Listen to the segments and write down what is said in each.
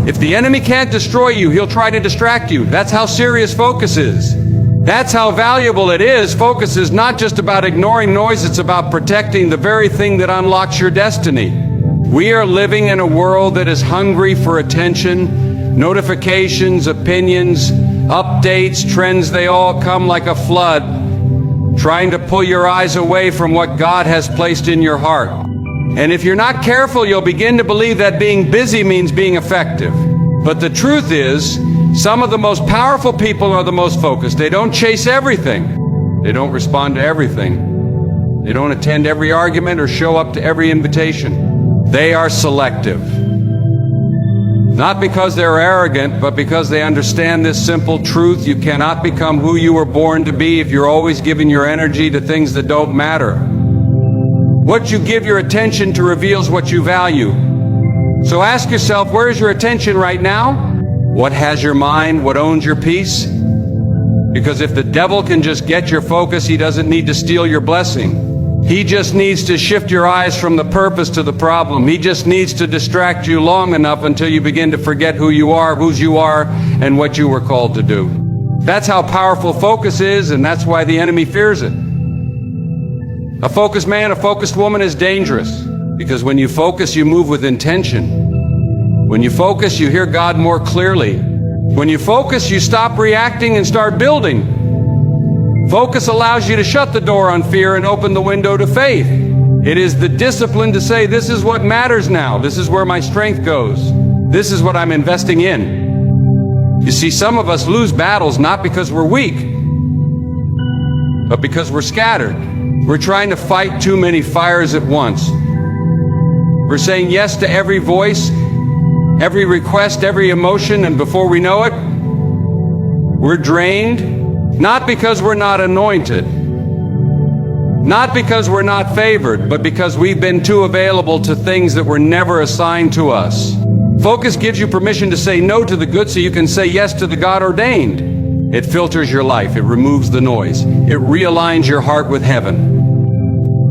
If the enemy can't destroy you, he'll try to distract you. That's how serious focus is. That's how valuable it is. Focus is not just about ignoring noise, it's about protecting the very thing that unlocks your destiny. We are living in a world that is hungry for attention, notifications, opinions, updates, trends. They all come like a flood, trying to pull your eyes away from what God has placed in your heart. And if you're not careful, you'll begin to believe that being busy means being effective. But the truth is, some of the most powerful people are the most focused. They don't chase everything. They don't respond to everything. They don't attend every argument or show up to every invitation. They are selective. Not because they're arrogant, but because they understand this simple truth: you cannot become who you were born to be if you're always giving your energy to things that don't matter. What you give your attention to reveals what you value. So ask yourself, where is your attention right now? What has your mind? What owns your peace? Because if the devil can just get your focus, he doesn't need to steal your blessing. He just needs to shift your eyes from the purpose to the problem. He just needs to distract you long enough until you begin to forget who you are, whose you are, and what you were called to do. That's how powerful focus is, and that's why the enemy fears it. A focused man, a focused woman is dangerous, because when you focus, you move with intention. When you focus, you hear God more clearly. When you focus, you stop reacting and start building. Focus allows you to shut the door on fear and open the window to faith. It is the discipline to say, this is what matters now. This is where my strength goes. This is what I'm investing in. You see, some of us lose battles not because we're weak, but because we're scattered. We're trying to fight too many fires at once. We're saying yes to every voice, every request, every emotion, and before we know it, we're drained, not because we're not anointed, not because we're not favored, but because we've been too available to things that were never assigned to us. Focus gives you permission to say no to the good so you can say yes to the God-ordained. It filters your life. It removes the noise. It realigns your heart with heaven.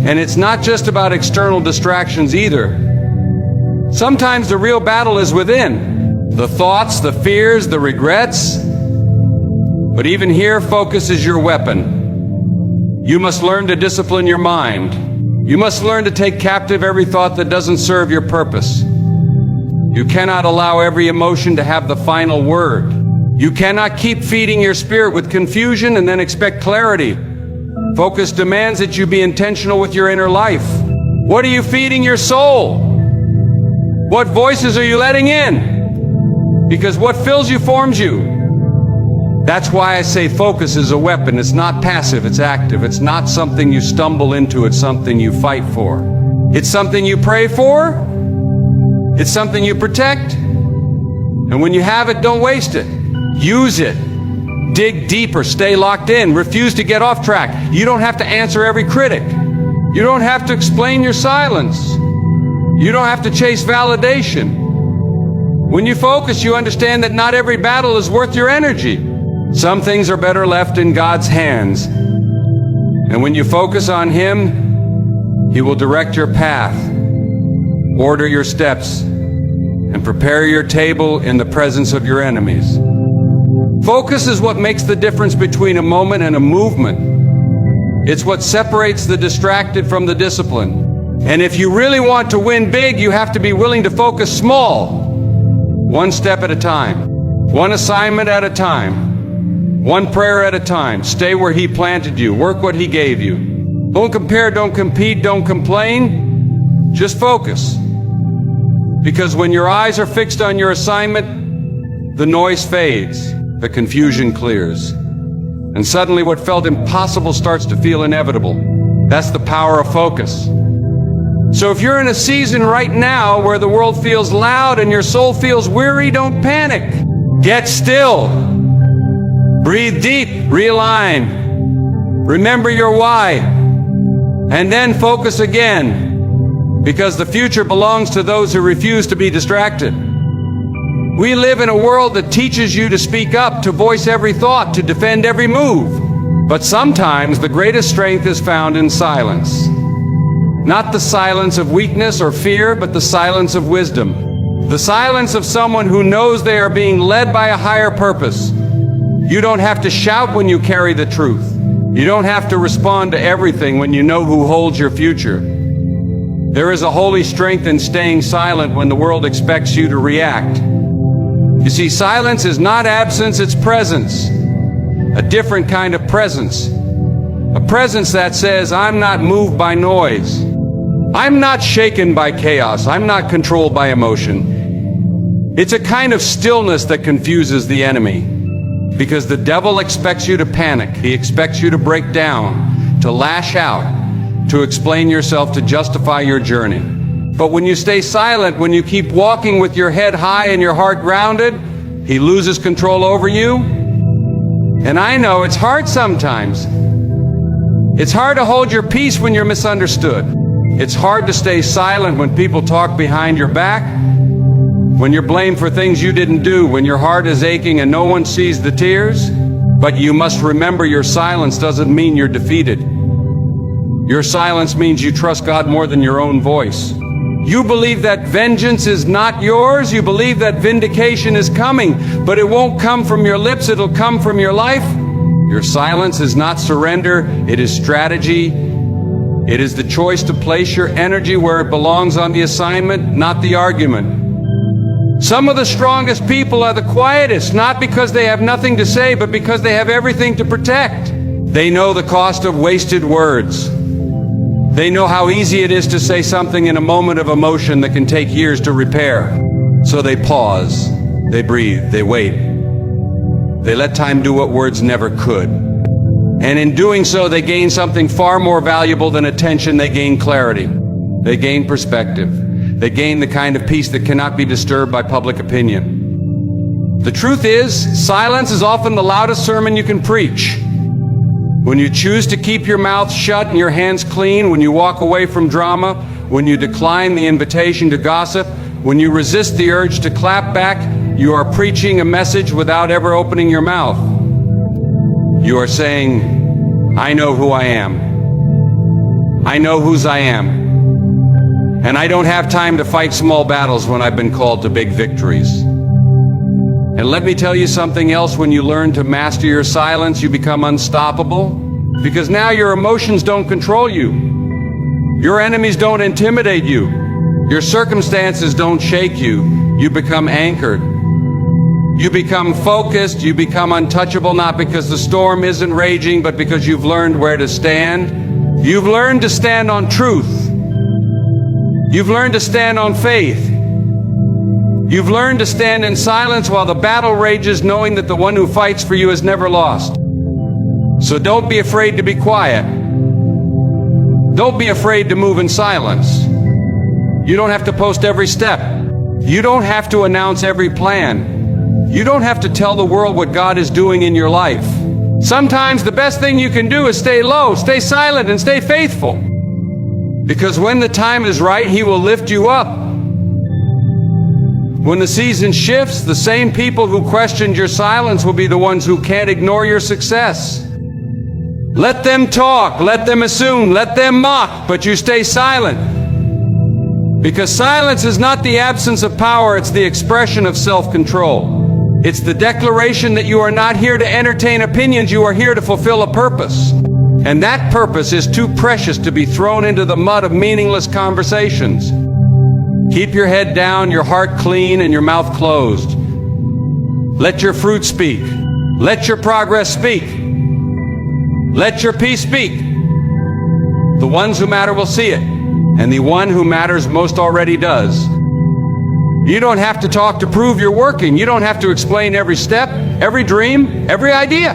And it's not just about external distractions either. Sometimes the real battle is within. The thoughts, the fears, the regrets. But even here, focus is your weapon. You must learn to discipline your mind. You must learn to take captive every thought that doesn't serve your purpose. You cannot allow every emotion to have the final word. You cannot keep feeding your spirit with confusion and then expect clarity. Focus demands that you be intentional with your inner life. What are you feeding your soul? What voices are you letting in? Because what fills you forms you. That's why I say focus is a weapon. It's not passive, it's active. It's not something you stumble into, it's something you fight for. It's something you pray for. It's something you protect. And when you have it, don't waste it. Use it. Dig deeper, stay locked in, refuse to get off track. You don't have to answer every critic. You don't have to explain your silence. You don't have to chase validation. When you focus, you understand that not every battle is worth your energy. Some things are better left in God's hands. And when you focus on Him, He will direct your path, order your steps, and prepare your table in the presence of your enemies. Focus is what makes the difference between a moment and a movement. It's what separates the distracted from the disciplined. And if you really want to win big, you have to be willing to focus small. One step at a time. One assignment at a time. One prayer at a time. Stay where He planted you. Work what He gave you. Don't compare, don't compete, don't complain. Just focus. Because when your eyes are fixed on your assignment, the noise fades, the confusion clears. And suddenly what felt impossible starts to feel inevitable. That's the power of focus. So if you're in a season right now where the world feels loud and your soul feels weary, don't panic. Get still. Breathe deep. Realign. Remember your why. And then focus again. Because the future belongs to those who refuse to be distracted. We live in a world that teaches you to speak up, to voice every thought, to defend every move. But sometimes the greatest strength is found in silence. Not the silence of weakness or fear, but the silence of wisdom. The silence of someone who knows they are being led by a higher purpose. You don't have to shout when you carry the truth. You don't have to respond to everything when you know who holds your future. There is a holy strength in staying silent when the world expects you to react. You see, silence is not absence, it's presence. A different kind of presence. A presence that says, I'm not moved by noise. I'm not shaken by chaos. I'm not controlled by emotion. It's a kind of stillness that confuses the enemy. Because the devil expects you to panic. He expects you to break down, to lash out, to explain yourself, to justify your journey. But when you stay silent, when you keep walking with your head high and your heart grounded, he loses control over you. And I know it's hard sometimes. It's hard to hold your peace when you're misunderstood. It's hard to stay silent when people talk behind your back, when you're blamed for things you didn't do, when your heart is aching and no one sees the tears. But you must remember, your silence doesn't mean you're defeated. Your silence means you trust God more than your own voice. You believe that vengeance is not yours. You believe that vindication is coming, but it won't come from your lips. It'll come from your life. Your silence is not surrender. It is strategy. It is the choice to place your energy where it belongs on the assignment, not the argument. Some of the strongest people are the quietest, not because they have nothing to say, but because they have everything to protect. They know the cost of wasted words. They know how easy it is to say something in a moment of emotion that can take years to repair. So they pause, they breathe, they wait. They let time do what words never could. And in doing so, they gain something far more valuable than attention. They gain clarity. They gain perspective. They gain the kind of peace that cannot be disturbed by public opinion. The truth is, silence is often the loudest sermon you can preach. When you choose to keep your mouth shut and your hands clean, when you walk away from drama, when you decline the invitation to gossip, when you resist the urge to clap back, you are preaching a message without ever opening your mouth. You are saying, I know who I am. I know whose I am. And I don't have time to fight small battles when I've been called to big victories. And let me tell you something else. When you learn to master your silence, you become unstoppable. Because now your emotions don't control you. Your enemies don't intimidate you. Your circumstances don't shake you. You become anchored. You become focused. You become untouchable, not because the storm isn't raging, but because you've learned where to stand. You've learned to stand on truth. You've learned to stand on faith. You've learned to stand in silence while the battle rages, knowing that the one who fights for you is never lost. So don't be afraid to be quiet. Don't be afraid to move in silence. You don't have to post every step. You don't have to announce every plan. You don't have to tell the world what God is doing in your life. Sometimes the best thing you can do is stay low, stay silent, and stay faithful. Because when the time is right, He will lift you up. When the season shifts, the same people who questioned your silence will be the ones who can't ignore your success. Let them talk, let them assume, let them mock, but you stay silent. Because silence is not the absence of power, it's the expression of self-control. It's the declaration that you are not here to entertain opinions, you are here to fulfill a purpose. And that purpose is too precious to be thrown into the mud of meaningless conversations. Keep your head down, your heart clean, and your mouth closed. Let your fruit speak. Let your progress speak. Let your peace speak. The ones who matter will see it, and the one who matters most already does. You don't have to talk to prove you're working. You don't have to explain every step, every dream, every idea.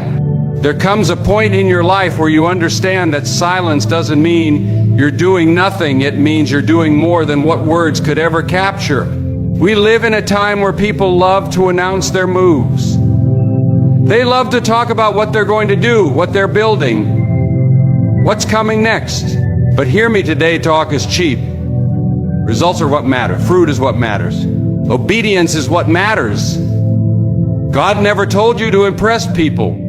There comes a point in your life where you understand that silence doesn't mean you're doing nothing. It means you're doing more than what words could ever capture. We live in a time where people love to announce their moves. They love to talk about what they're going to do, what they're building, what's coming next. But hear me today, talk is cheap. Results are what matter. Fruit is what matters. Obedience is what matters. God never told you to impress people.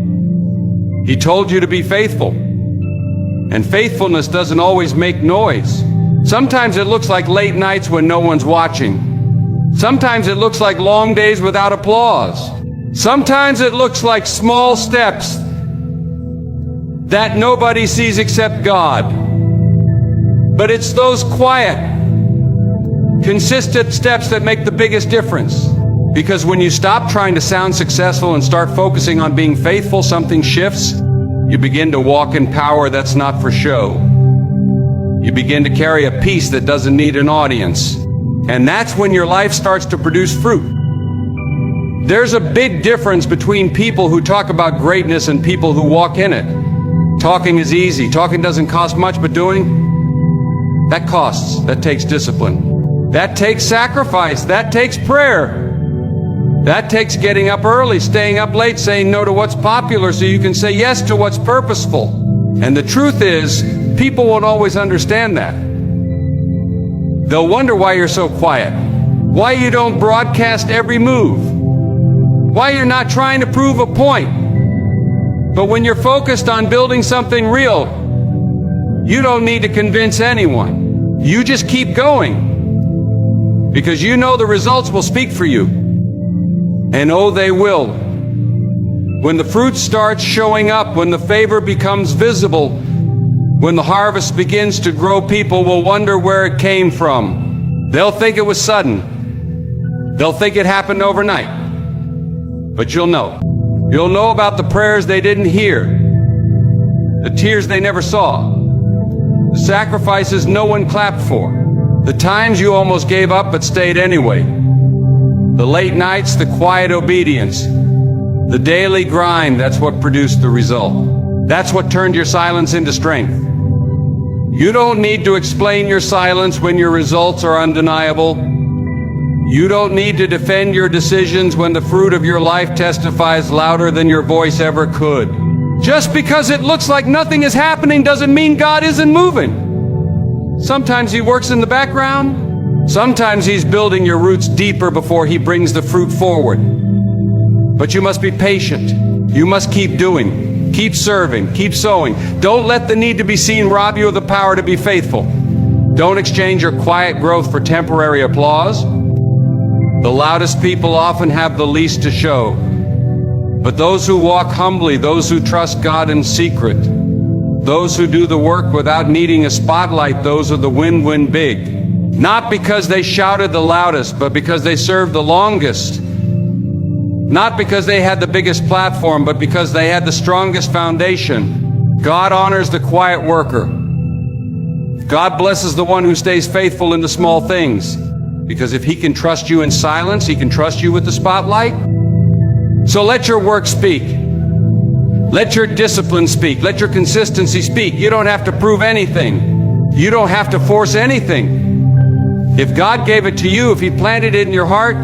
He told you to be faithful. And faithfulness doesn't always make noise. Sometimes it looks like late nights when no one's watching. Sometimes it looks like long days without applause. Sometimes it looks like small steps that nobody sees except God. But it's those quiet, consistent steps that make the biggest difference. Because when you stop trying to sound successful and start focusing on being faithful, something shifts. You begin to walk in power that's not for show. You begin to carry a peace that doesn't need an audience. And that's when your life starts to produce fruit. There's a big difference between people who talk about greatness and people who walk in it. Talking is easy. Talking doesn't cost much, but doing, that costs. That takes discipline. That takes sacrifice. That takes prayer. That takes getting up early, staying up late, saying no to what's popular so you can say yes to what's purposeful. And the truth is, people won't always understand that. They'll wonder why you're so quiet, why you don't broadcast every move, why you're not trying to prove a point. But when you're focused on building something real, you don't need to convince anyone. You just keep going, because you know the results will speak for you. And oh, they will. When the fruit starts showing up, when the favor becomes visible, when the harvest begins to grow, people will wonder where it came from. They'll think it was sudden. They'll think it happened overnight. But you'll know. You'll know about the prayers they didn't hear, the tears they never saw, the sacrifices no one clapped for, the times you almost gave up but stayed anyway, the late nights, the quiet obedience, the daily grind. That's what produced the result. That's what turned your silence into strength. You don't need to explain your silence when your results are undeniable. You don't need to defend your decisions when the fruit of your life testifies louder than your voice ever could. Just because it looks like nothing is happening doesn't mean God isn't moving. Sometimes He works in the background. Sometimes He's building your roots deeper before He brings the fruit forward. But you must be patient. You must keep doing. Keep serving. Keep sowing. Don't let the need to be seen rob you of the power to be faithful. Don't exchange your quiet growth for temporary applause. The loudest people often have the least to show. But those who walk humbly, those who trust God in secret, those who do the work without needing a spotlight, those are the win-win big. Not because they shouted the loudest, but because they served the longest. Not because they had the biggest platform, but because they had the strongest foundation. God honors the quiet worker. God blesses the one who stays faithful in the small things. Because if He can trust you in silence, He can trust you with the spotlight. So let your work speak. Let your discipline speak. Let your consistency speak. You don't have to prove anything. You don't have to force anything. If God gave it to you, if He planted it in your heart,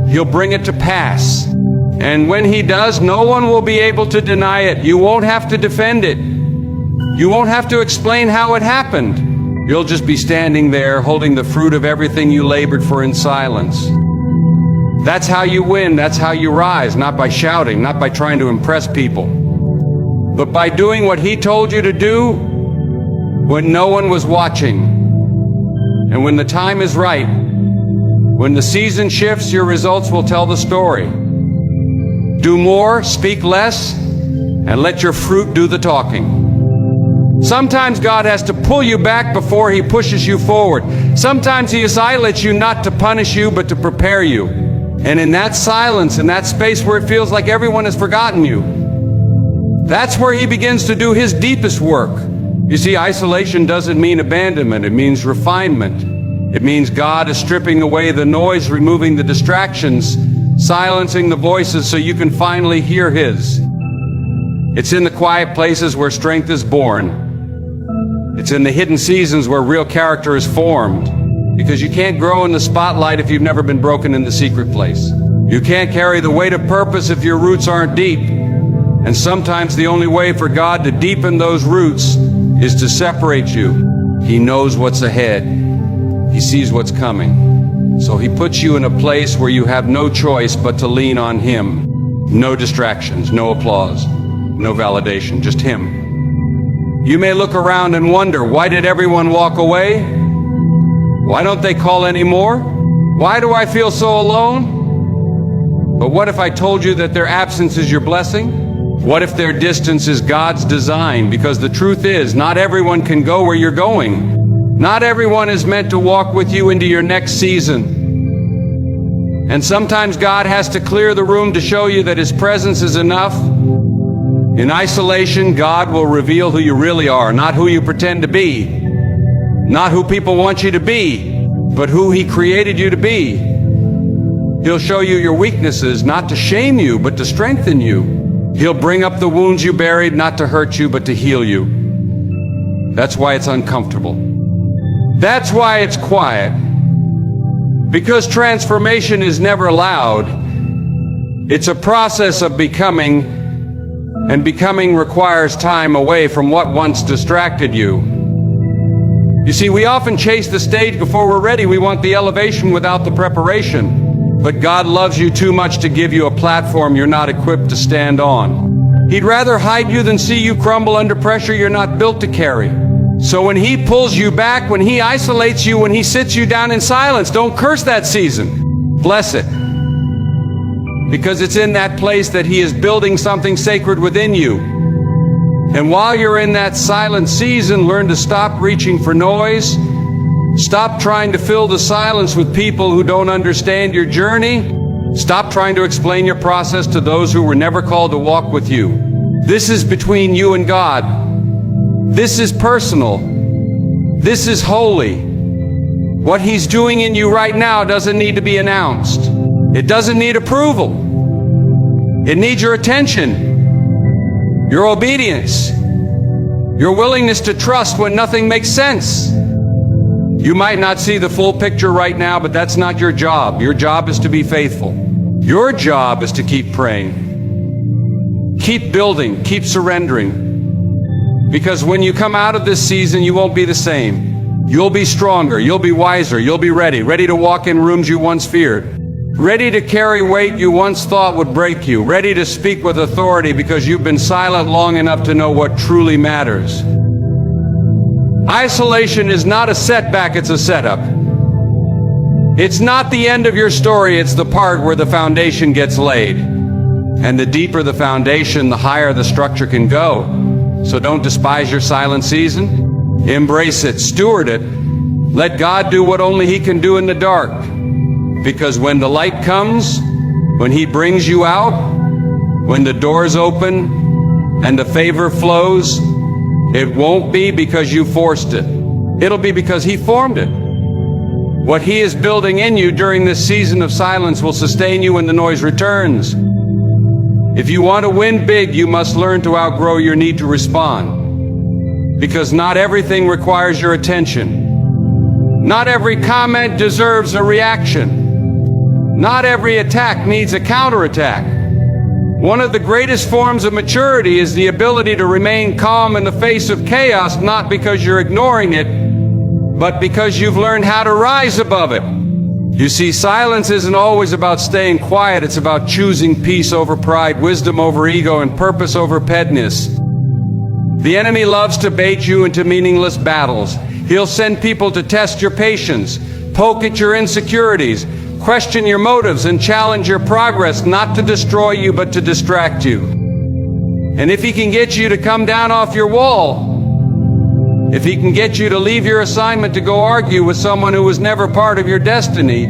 He'll bring it to pass. And when He does, no one will be able to deny it. You won't have to defend it. You won't have to explain how it happened. You'll just be standing there holding the fruit of everything you labored for in silence. That's how you win. That's how you rise. Not by shouting, not by trying to impress people, but by doing what He told you to do when no one was watching. And when the time is right, when the season shifts, your results will tell the story. Do more, speak less, and let your fruit do the talking. Sometimes God has to pull you back before He pushes you forward. Sometimes He isolates you not to punish you, but to prepare you. And in that silence, in that space where it feels like everyone has forgotten you, that's where He begins to do His deepest work. You see, isolation doesn't mean abandonment. It means refinement. It means God is stripping away the noise, removing the distractions, silencing the voices so you can finally hear His. It's in the quiet places where strength is born. It's in the hidden seasons where real character is formed. Because you can't grow in the spotlight if you've never been broken in the secret place. You can't carry the weight of purpose if your roots aren't deep. And sometimes the only way for God to deepen those roots is to separate you. He knows what's ahead. He sees what's coming. So He puts you in a place where you have no choice but to lean on Him. No distractions, no applause, no validation, just Him. You may look around and wonder, why did everyone walk away? Why don't they call anymore? Why do I feel so alone? But what if I told you that their absence is your blessing? What if their distance is God's design? Because the truth is, not everyone can go where you're going. Not everyone is meant to walk with you into your next season. And sometimes God has to clear the room to show you that His presence is enough. In isolation, God will reveal who you really are, not who you pretend to be, not who people want you to be, but who He created you to be. He'll show you your weaknesses, not to shame you, but to strengthen you. He'll bring up the wounds you buried, not to hurt you, but to heal you. That's why it's uncomfortable. That's why it's quiet. Because transformation is never loud. It's a process of becoming, and becoming requires time away from what once distracted you. You see, we often chase the stage before we're ready. We want the elevation without the preparation. But God loves you too much to give you a platform you're not equipped to stand on. He'd rather hide you than see you crumble under pressure you're not built to carry. So when He pulls you back, when He isolates you, when He sits you down in silence, don't curse that season. Bless it. Because it's in that place that He is building something sacred within you. And while you're in that silent season, learn to stop reaching for noise. Stop trying to fill the silence with people who don't understand your journey. Stop trying to explain your process to those who were never called to walk with you. This is between you and God. This is personal. This is holy. What He's doing in you right now doesn't need to be announced. It doesn't need approval. It needs your attention, your obedience, your willingness to trust when nothing makes sense. You might not see the full picture right now, but that's not your job. Your job is to be faithful. Your job is to keep praying. Keep building, keep surrendering. Because when you come out of this season, you won't be the same. You'll be stronger, you'll be wiser, you'll be ready to walk in rooms you once feared. Ready to carry weight you once thought would break you. Ready to speak with authority because you've been silent long enough to know what truly matters. Isolation is not a setback, it's a setup. It's not the end of your story, it's the part where the foundation gets laid. And the deeper the foundation, the higher the structure can go. So don't despise your silent season. Embrace it, steward it. Let God do what only He can do in the dark. Because when the light comes, when He brings you out, when the doors open and the favor flows, it won't be because you forced it. It'll be because He formed it. What He is building in you during this season of silence will sustain you when the noise returns. If you want to win big, you must learn to outgrow your need to respond. Because not everything requires your attention. Not every comment deserves a reaction. Not every attack needs a counterattack. One of the greatest forms of maturity is the ability to remain calm in the face of chaos, not because you're ignoring it, but because you've learned how to rise above it. You see, silence isn't always about staying quiet. It's about choosing peace over pride, wisdom over ego, and purpose over pettiness. The enemy loves to bait you into meaningless battles. He'll send people to test your patience, poke at your insecurities, question your motives, and challenge your progress, not to destroy you, but to distract you. And if he can get you to come down off your wall, if he can get you to leave your assignment to go argue with someone who was never part of your destiny,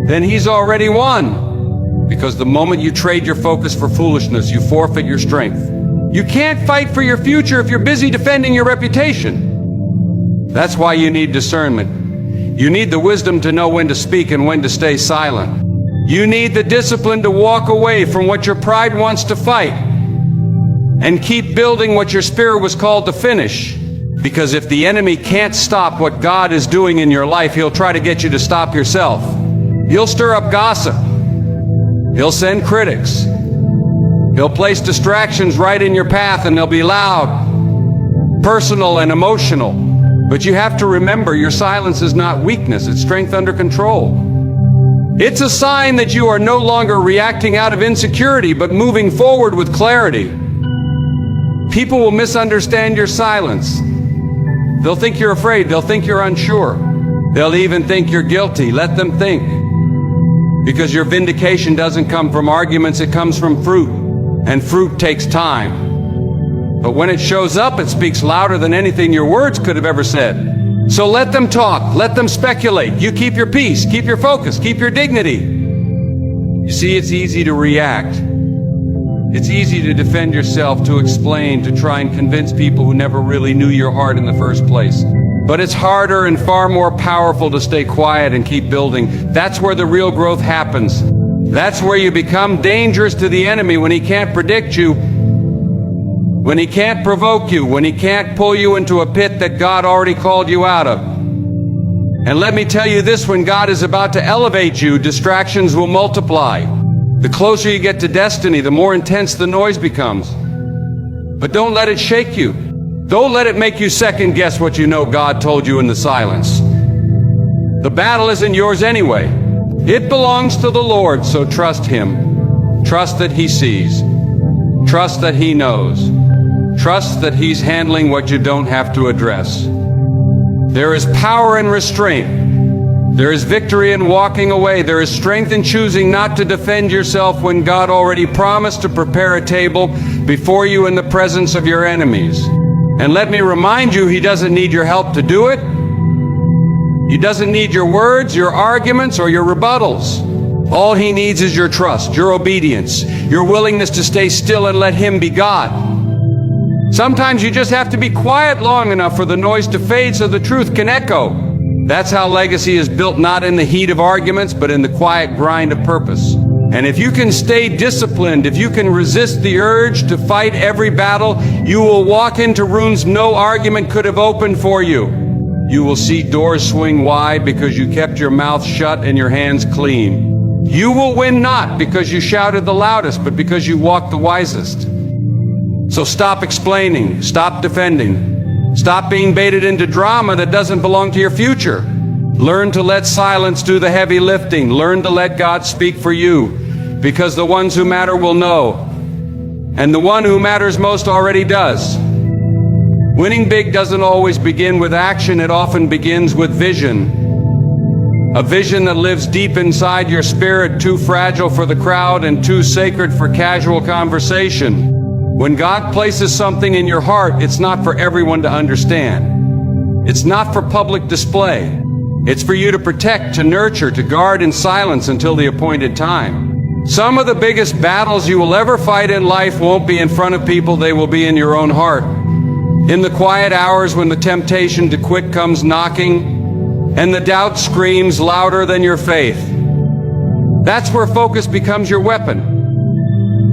then he's already won. Because the moment you trade your focus for foolishness, you forfeit your strength. You can't fight for your future if you're busy defending your reputation. That's why you need discernment. You need the wisdom to know when to speak and when to stay silent. You need the discipline to walk away from what your pride wants to fight and keep building what your spirit was called to finish. Because if the enemy can't stop what God is doing in your life, he'll try to get you to stop yourself. He'll stir up gossip. He'll send critics. He'll place distractions right in your path, and they'll be loud, personal, and emotional. But you have to remember, your silence is not weakness, it's strength under control. It's a sign that you are no longer reacting out of insecurity, but moving forward with clarity. People will misunderstand your silence. They'll think you're afraid, they'll think you're unsure. They'll even think you're guilty. Let them think. Because your vindication doesn't come from arguments, it comes from fruit. And fruit takes time. But when it shows up, it speaks louder than anything your words could have ever said. So let them talk, let them speculate. You keep your peace, keep your focus, keep your dignity. You see, it's easy to react. It's easy to defend yourself, to explain, to try and convince people who never really knew your heart in the first place. But it's harder and far more powerful to stay quiet and keep building. That's where the real growth happens. That's where you become dangerous to the enemy, when he can't predict you, when he can't provoke you, when he can't pull you into a pit that God already called you out of. And let me tell you this, when God is about to elevate you, distractions will multiply. The closer you get to destiny, the more intense the noise becomes. But don't let it shake you. Don't let it make you second guess what you know God told you in the silence. The battle isn't yours anyway. It belongs to the Lord, so trust Him. Trust that He sees. Trust that He knows. Trust that He's handling what you don't have to address. There is power in restraint. There is victory in walking away. There is strength in choosing not to defend yourself when God already promised to prepare a table before you in the presence of your enemies. And let me remind you, He doesn't need your help to do it. He doesn't need your words, your arguments, or your rebuttals. All He needs is your trust, your obedience, your willingness to stay still and let Him be God. Sometimes you just have to be quiet long enough for the noise to fade so the truth can echo. That's how legacy is built, not in the heat of arguments, but in the quiet grind of purpose. And if you can stay disciplined, if you can resist the urge to fight every battle, you will walk into rooms no argument could have opened for you. You will see doors swing wide because you kept your mouth shut and your hands clean. You will win not because you shouted the loudest, but because you walked the wisest. So stop explaining, stop defending. Stop being baited into drama that doesn't belong to your future. Learn to let silence do the heavy lifting. Learn to let God speak for you, because the ones who matter will know, and the one who matters most already does. Winning big doesn't always begin with action. It often begins with vision. A vision that lives deep inside your spirit, too fragile for the crowd and too sacred for casual conversation. When God places something in your heart, it's not for everyone to understand. It's not for public display. It's for you to protect, to nurture, to guard in silence until the appointed time. Some of the biggest battles you will ever fight in life won't be in front of people, they will be in your own heart. In the quiet hours when the temptation to quit comes knocking and the doubt screams louder than your faith. That's where focus becomes your weapon.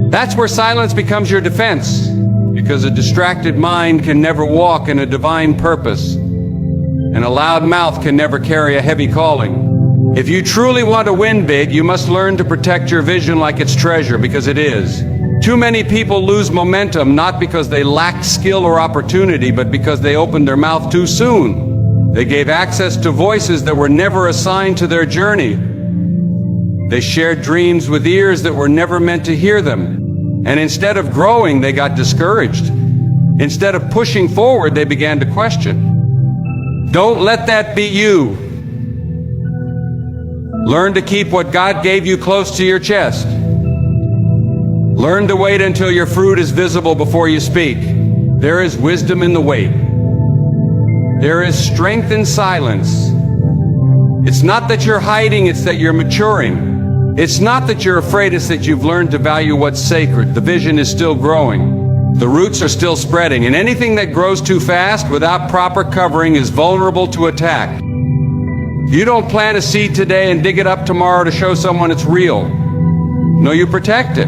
That's where silence becomes your defense, because a distracted mind can never walk in a divine purpose, and a loud mouth can never carry a heavy calling. If you truly want to win big, you must learn to protect your vision like it's treasure, because it is. Too many people lose momentum not because they lacked skill or opportunity, but because they opened their mouth too soon. They gave access to voices that were never assigned to their journey. They shared dreams with ears that were never meant to hear them. And instead of growing, they got discouraged. Instead of pushing forward, they began to question. Don't let that be you. Learn to keep what God gave you close to your chest. Learn to wait until your fruit is visible before you speak. There is wisdom in the wait. There is strength in silence. It's not that you're hiding, it's that you're maturing. It's not that you're afraid, it's that you've learned to value what's sacred. The vision is still growing. The roots are still spreading, and anything that grows too fast without proper covering is vulnerable to attack. You don't plant a seed today and dig it up tomorrow to show someone it's real. No, you protect it.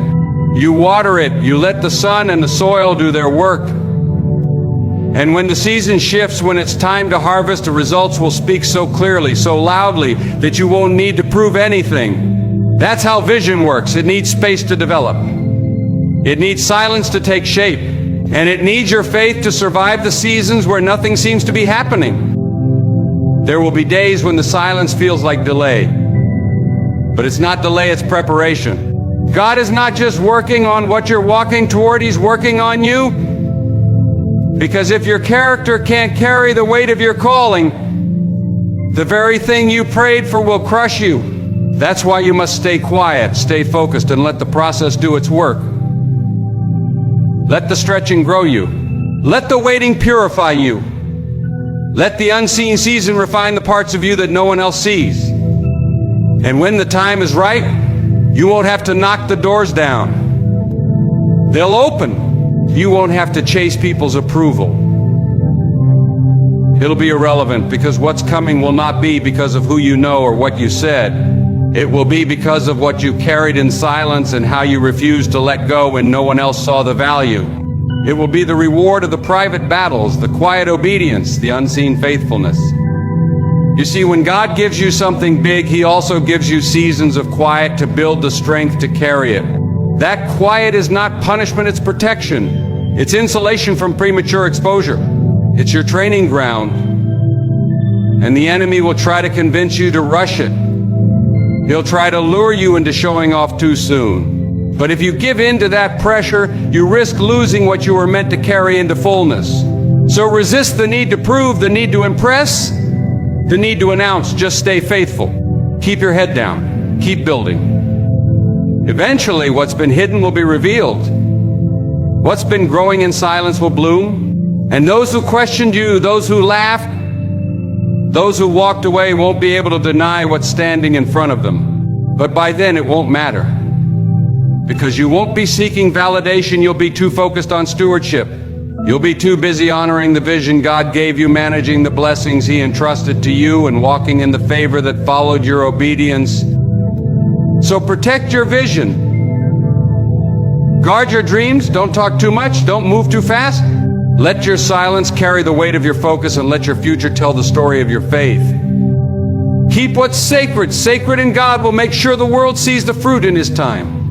You water it. You let the sun and the soil do their work. And when the season shifts, when it's time to harvest, the results will speak so clearly, so loudly, that you won't need to prove anything. That's how vision works. It needs space to develop. It needs silence to take shape. And it needs your faith to survive the seasons where nothing seems to be happening. There will be days when the silence feels like delay. But it's not delay, it's preparation. God is not just working on what you're walking toward, He's working on you. Because if your character can't carry the weight of your calling, The very thing you prayed for will crush you. That's why you must stay quiet, stay focused, and let the process do its work. Let the stretching grow you. Let the waiting purify you. Let the unseen season refine the parts of you that no one else sees. And when the time is right, you won't have to knock the doors down. They'll open. You won't have to chase people's approval. It'll be irrelevant, because what's coming will not be because of who you know or what you said. It will be because of what you carried in silence and how you refused to let go when no one else saw the value. It will be the reward of the private battles, the quiet obedience, the unseen faithfulness. You see, when God gives you something big, He also gives you seasons of quiet to build the strength to carry it. That quiet is not punishment, it's protection. It's insulation from premature exposure. It's your training ground. And the enemy will try to convince you to rush it. He'll try to lure you into showing off too soon. But if you give in to that pressure, you risk losing what you were meant to carry into fullness. So resist the need to prove, the need to impress, the need to announce. Just stay faithful. Keep your head down. Keep building. Eventually, what's been hidden will be revealed. What's been growing in silence will bloom. And those who questioned you, those who laughed, those who walked away won't be able to deny what's standing in front of them. But by then, it won't matter. Because you won't be seeking validation. You'll be too focused on stewardship. You'll be too busy honoring the vision God gave you, managing the blessings He entrusted to you, and walking in the favor that followed your obedience. So protect your vision. Guard your dreams. Don't talk too much. Don't move too fast. Let your silence carry the weight of your focus, and let your future tell the story of your faith. Keep what's sacred. Sacred in God will make sure the world sees the fruit in His time.